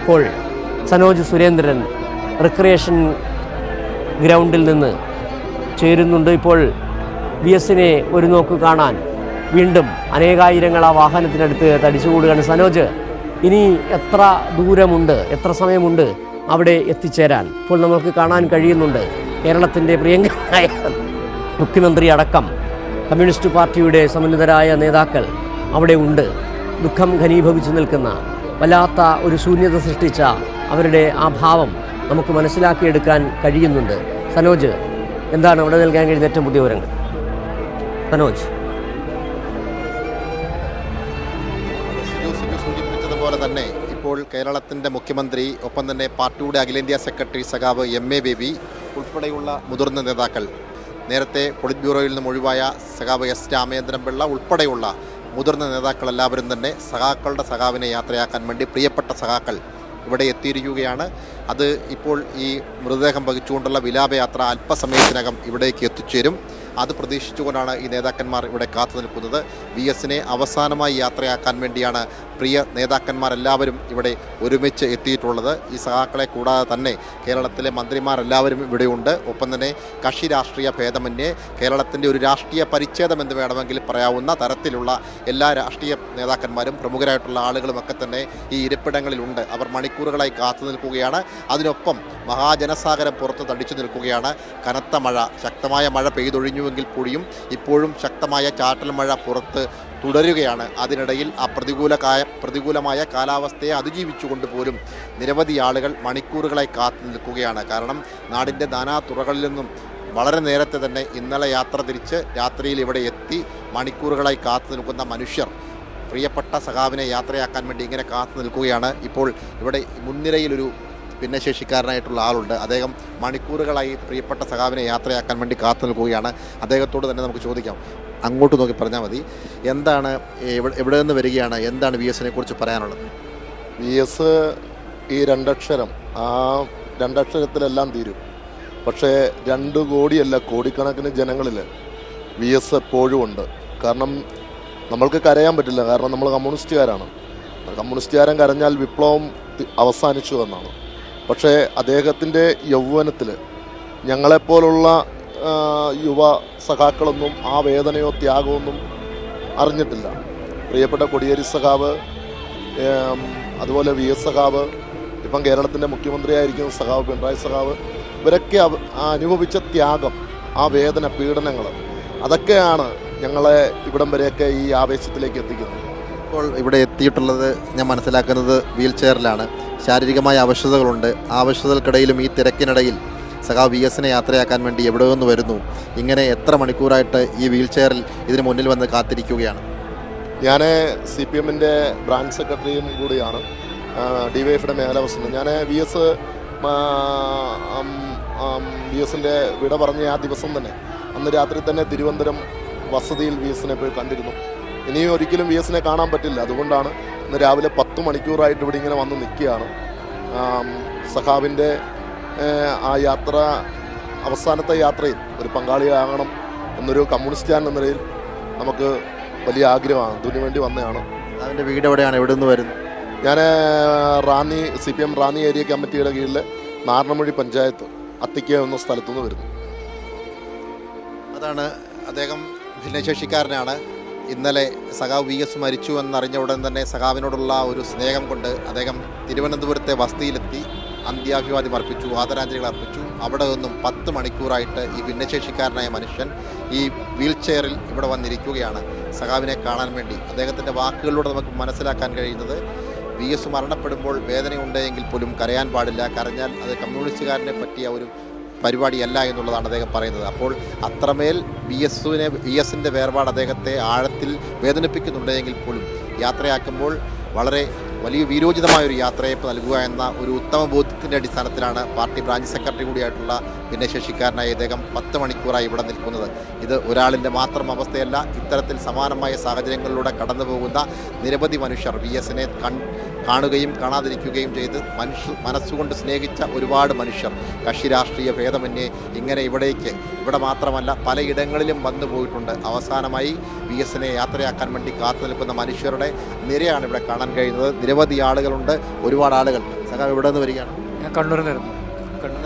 ഇപ്പോൾ സനോജ് സുരേന്ദ്രൻ റിക്രിയേഷൻ ഗ്രൗണ്ടിൽ നിന്ന് ചേരുന്നുണ്ട്. ഇപ്പോൾ VS-നെ ഒരു നോക്ക് കാണാൻ വീണ്ടും അനേകായിരങ്ങൾ ആ വാഹനത്തിനടുത്ത് തടിച്ചുകൂടുകയാണ്. സനോജ്, ഇനി എത്ര ദൂരമുണ്ട്, എത്ര സമയമുണ്ട് അവിടെ എത്തിച്ചേരാൻ? ഇപ്പോൾ നമുക്ക് കാണാൻ കഴിയുന്നുണ്ട് കേരളത്തിൻ്റെ പ്രിയങ്കരനായ മുഖ്യമന്ത്രി അടക്കം കമ്മ്യൂണിസ്റ്റ് പാർട്ടിയുടെ സമന്വിതരായ നേതാക്കൾ അവിടെ ഉണ്ട്. ദുഃഖം ഘനീഭവിച്ചു നിൽക്കുന്ന, വല്ലാത്ത ഒരു ശൂന്യത സൃഷ്ടിച്ച അവരുടെ ആ ഭാവം നമുക്ക് മനസ്സിലാക്കിയെടുക്കാൻ കഴിയുന്നുണ്ട്. സനോജ്, എന്താണ് അവിടെ നൽകാൻ കഴിയുന്ന ഏറ്റവും പുതിയ വിവരങ്ങൾ? സനോജ്. സൂചിപ്പിച്ചതുപോലെ തന്നെ ഇപ്പോൾ കേരളത്തിൻ്റെ മുഖ്യമന്ത്രി, ഒപ്പം തന്നെ പാർട്ടിയുടെ അഖിലേന്ത്യാ സെക്രട്ടറി സഖാവ് MA ബേബി ഉൾപ്പെടെയുള്ള മുതിർന്ന നേതാക്കൾ, നേരത്തെ പൊളിറ്റ് ബ്യൂറോയിൽ നിന്നും ഒഴിവായ സഖാവ് S രാമചന്ദ്രൻപിള്ള ഉൾപ്പെടെയുള്ള മുതിർന്ന നേതാക്കളെല്ലാവരും തന്നെ സഖാക്കളുടെ സഖാവിനെ യാത്രയാക്കാൻ വേണ്ടി പ്രിയപ്പെട്ട സഖാക്കൾ ഇവിടെ എത്തിയിരിക്കുകയാണ്. അത് ഇപ്പോൾ ഈ മൃതദേഹം വഹിച്ചുകൊണ്ടുള്ള വിലാപയാത്ര അല്പസമയത്തിനകം ഇവിടേക്ക് എത്തിച്ചേരും. അത് പ്രതീക്ഷിച്ചുകൊണ്ടാണ് ഈ നേതാക്കന്മാർ ഇവിടെ കാത്തു നിൽക്കുന്നത്. VS-നെ അവസാനമായി യാത്രയാക്കാൻ വേണ്ടിയാണ് പ്രിയ നേതാക്കന്മാരെല്ലാവരും ഇവിടെ ഒരുമിച്ച് എത്തിയിട്ടുള്ളത്. ഈ സഖാക്കളെ കൂടാതെ തന്നെ കേരളത്തിലെ മന്ത്രിമാരെല്ലാവരും ഇവിടെയുണ്ട്. ഒപ്പം തന്നെ കക്ഷി രാഷ്ട്രീയ ഭേദമന്യേ കേരളത്തിൻ്റെ ഒരു രാഷ്ട്രീയ പരിച്ഛേദം എന്ന് വേണമെങ്കിൽ പറയാവുന്ന തരത്തിലുള്ള എല്ലാ രാഷ്ട്രീയ നേതാക്കന്മാരും പ്രമുഖരായിട്ടുള്ള ആളുകളുമൊക്കെ തന്നെ ഈ ഇരിപ്പിടങ്ങളിലുണ്ട്. അവർ മണിക്കൂറുകളായി കാത്തു നിൽക്കുകയാണ്. അതിനൊപ്പം മഹാജനസാഗരം പുറത്ത് തടിച്ചു നിൽക്കുകയാണ്. കനത്ത മഴ, ശക്തമായ മഴ പെയ്തൊഴിഞ്ഞുവെങ്കിൽ കൂടിയും ഇപ്പോഴും ശക്തമായ ചാറ്റൽ മഴ പുറത്ത് തുടരുകയാണ്. അതിനിടയിൽ ആ പ്രതികൂലമായ കാലാവസ്ഥയെ അതിജീവിച്ചുകൊണ്ട് പോലും നിരവധി ആളുകൾ മണിക്കൂറുകളായി കാത്തു നിൽക്കുകയാണ്. കാരണം നാടിൻ്റെ നാനാതുറകളിൽ നിന്നും വളരെ നേരത്തെ തന്നെ ഇന്നലെ യാത്ര തിരിച്ച് രാത്രിയിൽ ഇവിടെ എത്തി മണിക്കൂറുകളായി കാത്തു നിൽക്കുന്ന മനുഷ്യർ പ്രിയപ്പെട്ട സഖാവിനെ യാത്രയാക്കാൻ വേണ്ടി ഇങ്ങനെ കാത്തു നിൽക്കുകയാണ്. ഇപ്പോൾ ഇവിടെ മുൻനിരയിലൊരു ഭിന്നശേഷിക്കാരനായിട്ടുള്ള ആളുണ്ട്. അദ്ദേഹം മണിക്കൂറുകളായി പ്രിയപ്പെട്ട സഖാവിനെ യാത്രയാക്കാൻ വേണ്ടി കാത്തു നിൽക്കുകയാണ്. അദ്ദേഹത്തോട് തന്നെ നമുക്ക് ചോദിക്കാം. അങ്ങോട്ട് നോക്കി പറഞ്ഞാൽ മതി. എന്താണ്, എവിടെ നിന്ന് വരികയാണ്, എന്താണ് VS-നെ കുറിച്ച് പറയാനുള്ളത്? VS ഈ രണ്ടക്ഷരം, ആ രണ്ടക്ഷരത്തിലെല്ലാം തീരും. പക്ഷേ 2 കോടിയല്ല, കോടിക്കണക്കിന് ജനങ്ങളിൽ VS എപ്പോഴും ഉണ്ട്. കാരണം നമ്മൾക്ക് കരയാൻ പറ്റില്ല, കാരണം നമ്മൾ കമ്മ്യൂണിസ്റ്റുകാരാണ്. കമ്മ്യൂണിസ്റ്റുകാരൻ കരഞ്ഞാൽ വിപ്ലവം അവസാനിച്ചു എന്നാണ്. പക്ഷേ അദ്ദേഹത്തിൻ്റെ യൗവനത്തിൽ ഞങ്ങളെപ്പോലുള്ള യുവ സഖാക്കളൊന്നും ആ വേദനയോ ത്യാഗമൊന്നും അറിഞ്ഞിട്ടില്ല. പ്രിയപ്പെട്ട കൊടിയേരി സഖാവ്, അതുപോലെ VS സഖാവ്, ഇപ്പം കേരളത്തിൻ്റെ മുഖ്യമന്ത്രിയായിരിക്കുന്ന സഖാവ് പിണറായി സഖാവ്, ഇവരൊക്കെ അനുഭവിച്ച ത്യാഗം, ആ വേദന, പീഡനങ്ങൾ, അതൊക്കെയാണ് ഞങ്ങളെ ഇവിടം വരെയൊക്കെ ഈ ആവേശത്തിലേക്ക് എത്തിക്കുന്നത്. ഇപ്പോൾ ഇവിടെ എത്തിയിട്ടുള്ളത് ഞാൻ മനസ്സിലാക്കുന്നത് വീൽ ചെയറിലാണ്. ശാരീരികമായ അവശതകളുണ്ട്. ആ അവശതകൾക്കിടയിലും ഈ തിരക്കിനിടയിൽ സഖാവ് VS-നെ യാത്രയാക്കാൻ വേണ്ടി എവിടെ നിന്ന് വരുന്നു? ഇങ്ങനെ എത്ര മണിക്കൂറായിട്ട് ഈ വീൽ ചെയറിൽ ഇതിന് മുന്നിൽ വന്ന് കാത്തിരിക്കുകയാണ്? ഞാൻ CPM-ൻ്റെ ബ്രാഞ്ച് സെക്രട്ടറിയും കൂടിയാണ്, DYF-യുടെ മേഖല പ്രസിഡന്റ്. ഞാൻ VS-ൻ്റെ വിട പറഞ്ഞ ആ ദിവസം തന്നെ, അന്ന് രാത്രി തന്നെ തിരുവനന്തപുരം വസതിയിൽ VS-നെ പോയി കണ്ടിരുന്നു. ഇനിയും ഒരിക്കലും VS-നെ കാണാൻ പറ്റില്ല. അതുകൊണ്ടാണ് ഇന്ന് രാവിലെ 10 മണിക്കൂറായിട്ട് ഇവിടെ ഇങ്ങനെ വന്ന് നിൽക്കുകയാണ്. സഖാവിൻ്റെ ആ യാത്ര, അവസാനത്തെ യാത്രയിൽ ഒരു പങ്കാളിയാകണം എന്നൊരു കമ്മ്യൂണിസ്റ്റുകാരൻ എന്ന നിലയിൽ നമുക്ക് വലിയ ആഗ്രഹമാണ്. അതിനു വേണ്ടി വന്നതാണ്. അതിൻ്റെ വീട് എവിടെയാണ്, എവിടെ നിന്ന് വരുന്നത്? ഞാൻ റാന്നി CPM റാന്നി ഏരിയ കമ്മിറ്റിയുടെ കീഴിൽ നാരണമൊഴി പഞ്ചായത്ത് അത്തിക്ക എന്ന സ്ഥലത്തുനിന്ന് വരുന്നു. അതാണ് അദ്ദേഹം. ഭിന്നശേഷിക്കാരനാണ്. ഇന്നലെ സഖാവ് VS മരിച്ചു എന്നറിഞ്ഞ ഉടൻ തന്നെ സഖാവിനോടുള്ള ഒരു സ്നേഹം കൊണ്ട് അദ്ദേഹം തിരുവനന്തപുരത്തെ വസതിയിലെത്തി അന്ത്യാഭിവാദ്യം അർപ്പിച്ചു, ആദരാഞ്ജലികൾ അർപ്പിച്ചു. അവിടെ നിന്നും 10 മണിക്കൂറായിട്ട് ഈ ഭിന്നശേഷിക്കാരനായ മനുഷ്യൻ ഈ വീൽ ചെയറിൽ ഇവിടെ വന്നിരിക്കുകയാണ് സഖാവിനെ കാണാൻ വേണ്ടി. അദ്ദേഹത്തിൻ്റെ വാക്കുകളിലൂടെ നമുക്ക് മനസ്സിലാക്കാൻ കഴിയുന്നത് VS മരണപ്പെടുമ്പോൾ വേദനയുണ്ടെങ്കിൽ പോലും കരയാൻ പാടില്ല, കരഞ്ഞാൽ അത് കമ്മ്യൂണിസ്റ്റുകാരനെ പറ്റിയ ഒരു പരിപാടിയല്ല എന്നുള്ളതാണ് അദ്ദേഹം പറയുന്നത്. അപ്പോൾ അത്രമേൽ VS-ൻ്റെ വേർപാട് അദ്ദേഹത്തെ ആഴത്തിൽ വേദനിപ്പിക്കുന്നുണ്ടെങ്കിൽ പോലും യാത്രയാക്കുമ്പോൾ വളരെ വലിയ വീരോചിതമായൊരു യാത്രയപ്പ് നൽകുക എന്ന ഒരു ഉത്തമ ബോധ്യത്തിൻ്റെ അടിസ്ഥാനത്തിലാണ് പാർട്ടി ബ്രാഞ്ച് സെക്രട്ടറി കൂടിയായിട്ടുള്ള ഭിന്നശേഷിക്കാരനായ ഇദ്ദേഹം 10 മണിക്കൂറായി ഇവിടെ നിൽക്കുന്നത്. ഇത് ഒരാളിൻ്റെ മാത്രം അവസ്ഥയല്ല. ഇത്തരത്തിൽ സമാനമായ സാഹചര്യങ്ങളിലൂടെ കടന്നു പോകുന്ന നിരവധി മനുഷ്യർ, VS-നെ കാണുകയും കാണാതിരിക്കുകയും ചെയ്ത് മനസ്സുകൊണ്ട് സ്നേഹിച്ച ഒരുപാട് മനുഷ്യർ കക്ഷി രാഷ്ട്രീയ ഭേദമന്യേ ഇങ്ങനെ ഇവിടെ മാത്രമല്ല പലയിടങ്ങളിലും വന്നു പോയിട്ടുണ്ട്. അവസാനമായി VS യാത്രയാക്കാൻ വേണ്ടി കാത്തു നിൽക്കുന്ന മനുഷ്യരുടെ നിരയാണ് ഇവിടെ കാണാൻ കഴിയുന്നത്. നിരവധി ആളുകളുണ്ട്, ഒരുപാട് ആളുകൾ. സഖാവ് ഇവിടെ നിന്ന് വരികയാണ്? ഞാൻ കണ്ണൂരിലായിരുന്നു.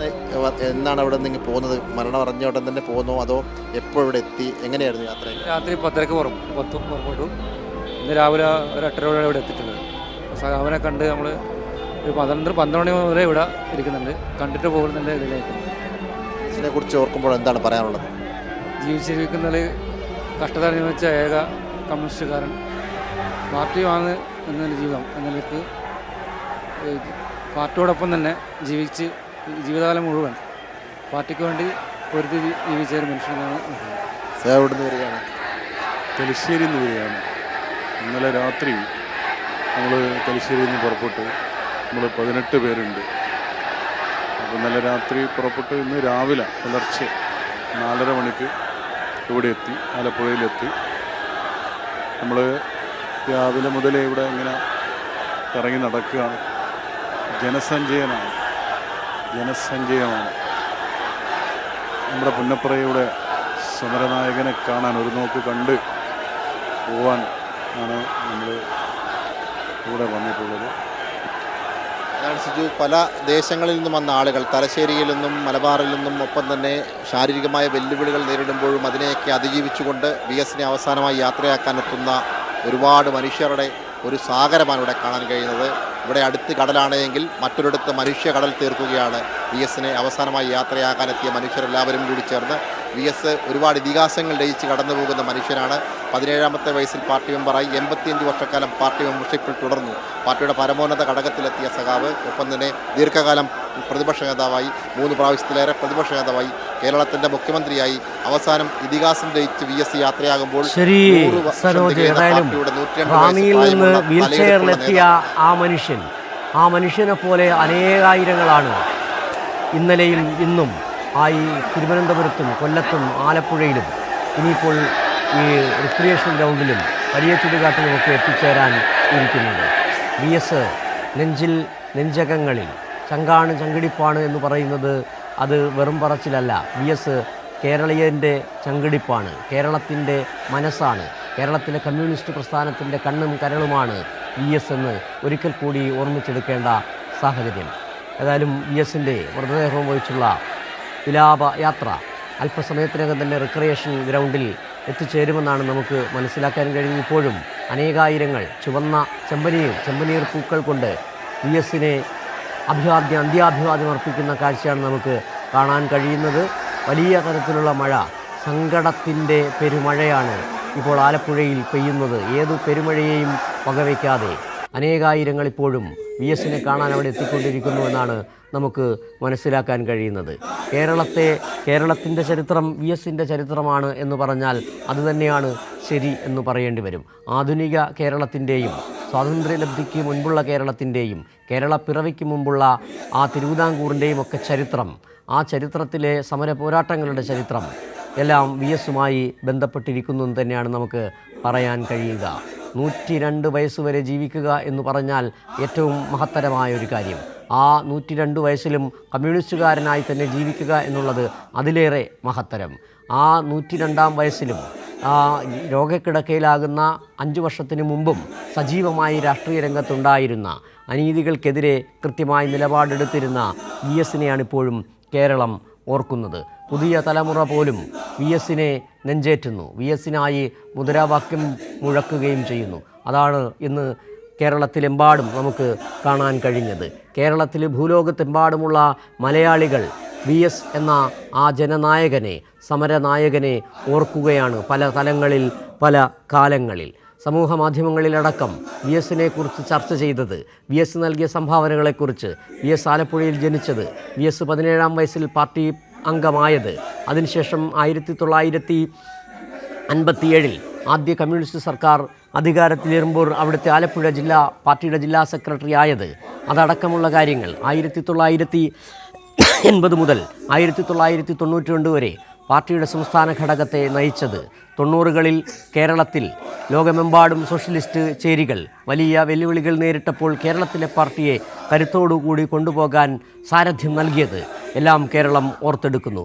എന്നാണ് അവിടെ നിന്ന് പോകുന്നത്? മരണം അറിഞ്ഞ ഉടൻ തന്നെ പോകുന്നോ അതോ എപ്പോഴും ഇവിടെ എത്തി? എങ്ങനെയായിരുന്നു യാത്ര? രാത്രി 10:30 പുറപ്പെട്ടു. ഇന്ന് രാവിലെ ഒരു 8:30 ഇവിടെ എത്തിയിട്ടുള്ളത്. സഖാവിനെ കണ്ട് നമ്മൾ ഒരു 12 മണി വരെ ഇവിടെ ഇരിക്കുന്നുണ്ട്. കണ്ടിട്ട് പോകുന്നുണ്ട്. ഇതിനെ കുറിച്ച് ഓർക്കുമ്പോൾ എന്താണ് പറയാനുള്ളത്? ജീവിച്ചിരിക്കുന്നതിൽ കഷ്ടത അനുഭവിച്ച ഏക കമ്മ്യൂണിസ്റ്റുകാരൻ, പാർട്ടിയാണ് എന്നൊരു ജീവിതം എന്നതിലേക്ക് പാർട്ടിയോടൊപ്പം തന്നെ ജീവിതകാലം മുഴുവൻ പാർട്ടിക്ക് വേണ്ടി പൊരുത്തി ജീവിച്ച ഒരു മനുഷ്യനാണ്. ഇവിടുന്ന് വരികയാണ്? തലശ്ശേരിയിൽ നിന്ന് വരികയാണ്. ഇന്നലെ രാത്രി നമ്മൾ തലശ്ശേരിയിൽ നിന്ന് പുറപ്പെട്ടു. നമ്മൾ 18 പേരുണ്ട്. അപ്പോൾ ഇന്നലെ രാത്രി പുറപ്പെട്ട് ഇന്ന് രാവിലെ പുലർച്ചെ 4:30 മണിക്ക് ഇവിടെ എത്തി, ആലപ്പുഴയിലെത്തി. നമ്മൾ രാവിലെ മുതലേ ഇവിടെ ഇങ്ങനെ കറങ്ങി നടക്കുകയാണ്. ജനസഞ്ചയമാണ്. നമ്മുടെ പുന്നപ്പറയുടെ സമരനായകനെ കാണാൻ ഒരു നോക്ക് കണ്ട് പോവാൻ ആണ് നമ്മൾ ഇവിടെ വന്നിട്ടുള്ളത്. സിജു, പല ദേശങ്ങളിൽ നിന്നും വന്ന ആളുകൾ തലശ്ശേരിയിൽ നിന്നും മലബാറിൽ നിന്നും ഒപ്പം തന്നെ ശാരീരികമായ വെല്ലുവിളികൾ നേരിടുമ്പോഴും അതിനെയൊക്കെ അതിജീവിച്ചുകൊണ്ട് VS അവസാനമായി യാത്രയാക്കാനെത്തുന്ന ഒരുപാട് മനുഷ്യരുടെ ഒരു സാഗരമാണ് ഇവിടെ കാണാൻ കഴിയുന്നത്. ഇവിടെ അടുത്ത് കടലാണെങ്കിൽ മറ്റൊരിടത്ത് മനുഷ്യ കടൽ തീർക്കുകയാണ്. VS അവസാനമായി യാത്രയാക്കാനെത്തിയ മനുഷ്യരെല്ലാവരും കൂടി ചേർന്ന് VS ഒരുപാട് ഇതിഹാസങ്ങൾ രചിച്ച് കടന്നു പോകുന്ന മനുഷ്യനാണ്. 17ാമത്തെ വയസ്സിൽ പാർട്ടി മെമ്പറായി 85 വർഷക്കാലം പാർട്ടി മെമ്പർഷിപ്പിൽ തുടർന്നു. പാർട്ടിയുടെ പരമോന്നത ഘടകത്തിലെത്തിയ സഖാവ് ഒപ്പം തന്നെ ദീർഘകാലം പ്രതിപക്ഷ നേതാവായി, 3 പ്രാവശ്യത്തിലേറെ പ്രതിപക്ഷ നേതാവായി, കേരളത്തിൻ്റെ മുഖ്യമന്ത്രിയായി, അവസാനം ഇതിഹാസം രചിച്ച് VS യാത്രയാകുമ്പോൾ വീൽചെയറിലെത്തിയ ആ മനുഷ്യനെ പോലെ അനേകായിരങ്ങളാണ് ഇന്നലെയും ഇന്നും തിരുവനന്തപുരത്തും കൊല്ലത്തും ആലപ്പുഴയിലും ഇനിയിപ്പോൾ ഈ റിക്രിയേഷൻ ഗ്രൗണ്ടിലും വലിയ ചുടുകാട്ടിലുമൊക്കെ എത്തിച്ചേരാൻ ഇരിക്കുന്നത്. VS നെഞ്ചകങ്ങളിൽ ചങ്കിടിപ്പാണ് എന്ന് പറയുന്നത് അത് വെറും പറച്ചിലല്ല. VS കേരളീയൻ്റെ ചങ്കിടിപ്പാണ്, കേരളത്തിൻ്റെ മനസ്സാണ്, കേരളത്തിലെ കമ്മ്യൂണിസ്റ്റ് പ്രസ്ഥാനത്തിൻ്റെ കണ്ണും കരളുമാണ് VS എന്ന് ഒരിക്കൽ കൂടി ഓർമ്മിച്ചെടുക്കേണ്ട സാഹചര്യം. ഏതായാലും VS മൃതദേഹം വഹിച്ചുള്ള വിലാപ യാത്ര അല്പസമയത്തിനകം തന്നെ റിക്രിയേഷൻ ഗ്രൗണ്ടിൽ എത്തിച്ചേരുമെന്നാണ് നമുക്ക് മനസ്സിലാക്കാൻ കഴിയുന്നത്. ഇപ്പോഴും അനേകായിരങ്ങൾ ചുവന്ന ചെമ്പനീർ പൂക്കൾ കൊണ്ട് VS അന്ത്യാഭിവാദ്യം അർപ്പിക്കുന്ന കാഴ്ചയാണ് നമുക്ക് കാണാൻ കഴിയുന്നത്. വലിയ തരത്തിലുള്ള മഴ, സങ്കടത്തിൻ്റെ പെരുമഴയാണ് ഇപ്പോൾ ആലപ്പുഴയിൽ പെയ്യുന്നത്. ഏതു പെരുമഴയെയും വകവയ്ക്കാതെ അനേകായിരങ്ങൾ ഇപ്പോഴും VS കാണാൻ അവിടെ എത്തിക്കൊണ്ടിരിക്കുന്നു എന്നാണ് നമുക്ക് മനസ്സിലാക്കാൻ കഴിയുന്നത്. കേരളത്തിൻ്റെ ചരിത്രം VS ചരിത്രമാണ് എന്ന് പറഞ്ഞാൽ അതുതന്നെയാണ് ശരി എന്ന് പറയേണ്ടി വരും. ആധുനിക കേരളത്തിൻ്റെയും സ്വാതന്ത്ര്യലബ്ധിക്ക് മുൻപുള്ള കേരളത്തിൻ്റെയും കേരളപ്പിറവിക്ക് മുമ്പുള്ള ആ തിരുവിതാംകൂറിൻ്റെയും ഒക്കെ ചരിത്രം, ആ ചരിത്രത്തിലെ സമര പോരാട്ടങ്ങളുടെ ചരിത്രം എല്ലാം VS ബന്ധപ്പെട്ടിരിക്കുന്നു എന്ന് തന്നെയാണ് നമുക്ക് പറയാൻ കഴിയുക. 102 വയസ്സുവരെ ജീവിക്കുക എന്ന് പറഞ്ഞാൽ ഏറ്റവും മഹത്തരമായ ഒരു കാര്യം. ആ 102 വയസ്സിലും കമ്മ്യൂണിസ്റ്റുകാരനായി തന്നെ ജീവിക്കുക എന്നുള്ളത് അതിലേറെ മഹത്തരം. ആ 102ാം വയസ്സിലും രോഗക്കിടക്കയിലാകുന്ന 5 വർഷത്തിന് മുമ്പും സജീവമായി രാഷ്ട്രീയ രംഗത്തുണ്ടായിരുന്ന, അനീതികൾക്കെതിരെ കൃത്യമായി നിലപാടെടുത്തിരുന്ന VS ഇപ്പോഴും കേരളം ഓർക്കുന്നത്. പുതിയ തലമുറ പോലും VS നെഞ്ചേറ്റുന്നു, VS മുദ്രാവാക്യം മുഴക്കുകയും ചെയ്യുന്നു. അതാണ് ഇന്ന് കേരളത്തിലെമ്പാടും നമുക്ക് കാണാൻ കഴിഞ്ഞത്. കേരളത്തിൽ ഭൂലോകത്തെമ്പാടുമുള്ള മലയാളികൾ VS എന്ന ആ ജനനായകനെ, സമരനായകനെ ഓർക്കുകയാണ് പല തലങ്ങളിൽ, പല കാലങ്ങളിൽ. സമൂഹ മാധ്യമങ്ങളിലടക്കം VS കുറിച്ച് ചർച്ച ചെയ്തത്, VS നൽകിയ സംഭാവനകളെക്കുറിച്ച്, VS ആലപ്പുഴയിൽ ജനിച്ചത്, VS 17ാം വയസ്സിൽ പാർട്ടി അംഗമായത്, അതിനുശേഷം 1957 ആദ്യ കമ്മ്യൂണിസ്റ്റ് സർക്കാർ അധികാരത്തിലേറുമ്പോൾ അവിടുത്തെ ആലപ്പുഴ പാർട്ടിയുടെ ജില്ലാ സെക്രട്ടറി ആയത്, അതടക്കമുള്ള കാര്യങ്ങൾ 1980 മുതൽ 1992 വരെ പാർട്ടിയുടെ സംസ്ഥാന ഘടകത്തെ നയിച്ചത്. 90കളിൽ കേരളത്തിൽ ലോകമെമ്പാടും സോഷ്യലിസ്റ്റ് ചേരികൾ വലിയ വെല്ലുവിളികൾ നേരിട്ടപ്പോൾ കേരളത്തിലെ പാർട്ടിയെ കരുത്തോടുകൂടി കൊണ്ടുപോകാൻ സാരഥ്യം നൽകിയത് എല്ലാം കേരളം ഓർത്തെടുക്കുന്നു.